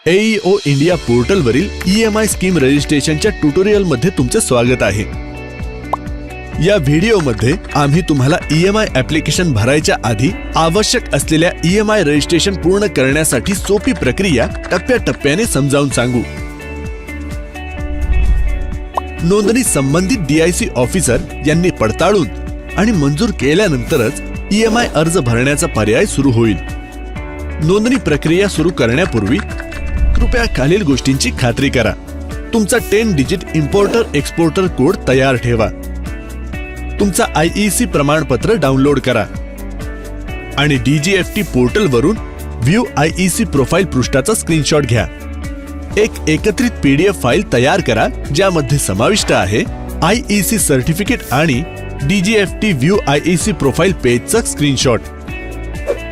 AEO India पोर्टलवरील EMI scheme रजिस्ट्रेशनच्या ट्युटोरियलमध्ये तुमचे स्वागत आहे। या व्हिडिओमध्ये आम्ही तुम्हाला EMI ॲप्लिकेशन भरायच्या आधी आवश्यक असलेल्या EMI रजिस्ट्रेशन पूर्ण करण्यासाठी सोपी प्रक्रिया टप्प्याटप्प्याने समजावून सांगू। नोंदणी संबंधित DIC ऑफिसर यांनी पडताळून आणि मंजूर केल्यानंतरच EMI अर्ज भरण्याचा पर्याय सुरू होईल। नोंदणी प्रक्रिया सुरू करण्यापूर्वी कृपया खालील गोष्टींची खात्री करा। तुमचा 10 डिजिट इम्पोर्टर एक्सपोर्टर कोड तयार ठेवा। तुमचा IEC प्रमाणपत्र डाउनलोड करा आणि DGFT पोर्टलवरून व्ह्यू IEC प्रोफाइल पृष्ठाचा स्क्रीनशॉट घ्या। एक एकत्रित PDF फाईल तयार करा ज्यामध्ये समाविष्ट आहे IEC सर्टिफिकेट आणि DGFT व्ह्यू IEC प्रोफाइल पेजचा स्क्रीनशॉट।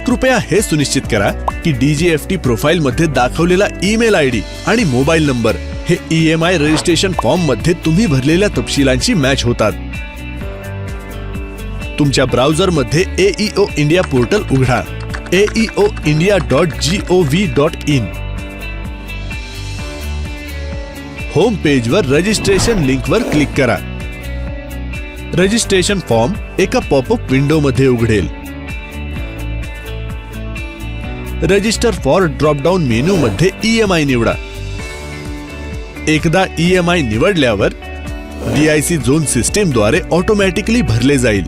कृपया हे सुनिश्चित करा की DGFT प्रोफाइल मध्ये दाखवलेला ईमेल ID आणि मोबाईल नंबर हे EMI रजिस्ट्रेशन फॉर्म मध्ये तुम्ही भरलेल्या तपशिलांशी मॅच होतात। तुमच्या ब्राउझर मध्ये AEO इंडिया पोर्टल उघडा। aeoindia.gov.in होम पेजवर रजिस्ट्रेशन लिंकवर क्लिक करा। रजिस्ट्रेशन फॉर्म एका पॉपअप विंडोमध्ये उघडेल। रजिस्टर फॉर ड्रॉपडाऊन मेनू मध्ये EMI निवडा। एकदा EMI निवडल्यावर DIC झोन सिस्टीम द्वारे ऑटोमॅटिकली भरले जाईल।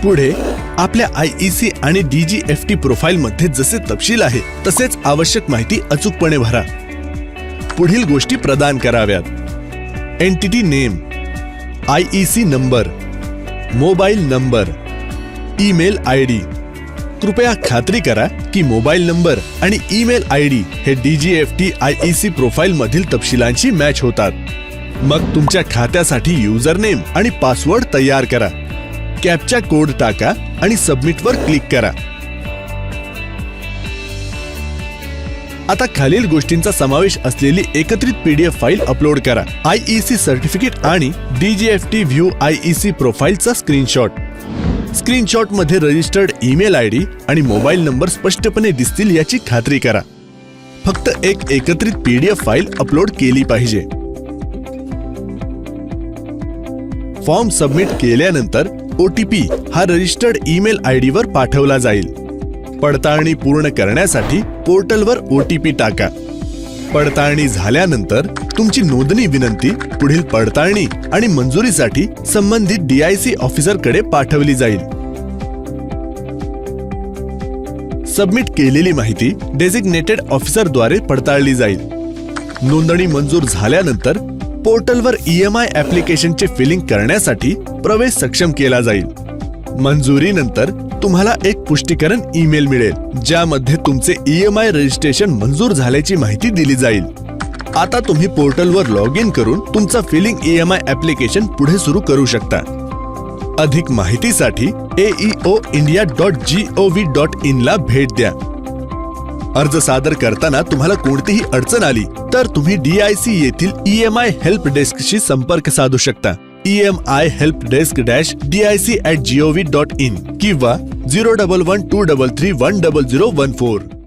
पुढे आपल्या IEC आणि DGFT प्रोफाइल मध्ये जसे तपशील आहे तसेच आवश्यक माहिती अचूकपणे भरा। पुढील गोष्टी प्रदान कराव्यात: entity name, IEC number, mobile number, email ID। कृपया खात्री करा की मोबाईल नंबर आणि ईमेल ID हे DGFT IEC प्रोफाइल मधील तपशिलांशी मॅच होतात। मग तुमच्या खात्यासाठी युजर नेम आणि पासवर्ड तयार करा। कॅप्चा कोड टाका आणि सबमिट वर क्लिक करा। आता खालील गोष्टींचा समावेश असलेली एकत्रित PDF फाईल अपलोड करा: IEC सर्टिफिकेट आणि DGFT व्ह्यू IEC प्रोफाइलचा स्क्रीनशॉट। स्क्रीनशॉट मध्ये रजिस्टर्ड ईमेल ID आणि मोबाईल नंबर स्पष्टपणे दिसतील याची खात्री करा। फक्त एक एकत्रित PDF फाईल अपलोड केली पाहिजे। फॉर्म सबमिट केल्यानंतर OTP हा रजिस्टर्ड ईमेल ID वर पाठवला जाईल। पडताळणी पूर्ण करण्यासाठी पोर्टलवर OTP टाका। पडताळणी झाल्यानंतर तुमची नोंदणी विनंती पुढील पडताळणी आणि मंजुरीसाठी संबंधित DIC ऑफिसरकडे पाठवली जाईल। सबमिट केलेली माहिती डेझिग्नेटेड ऑफिसरद्वारे पडताळली जाईल। नोंदणी मंजूर झाल्यानंतर पोर्टलवर EMI ॲप्लिकेशनचे फिलिंग करण्यासाठी प्रवेश सक्षम केला जाईल। मंजुरीनंतर तुम्हाला एक पुष्टीकरण ईमेल मिळेल ज्यामध्ये तुमचे EMI रजिस्ट्रेशन मंजूर झाल्याची माहिती दिली जाईल। आता तुम्ही पोर्टलवर लॉग इन करून तुमचा फिलिंग EMI ॲप्लिकेशन पुढे सुरू करू शकता। अधिक माहितीसाठी aeoindia.gov.in ला भेट द्या। अर्ज सादर करताना तुम्हाला कोणतीही अडचण आली तर तुम्ही DIC येथील EMI हेल्प डेस्कशी संपर्क साधू शकता। EMI helpdesk-dic@gov.in किंवा 01123310014।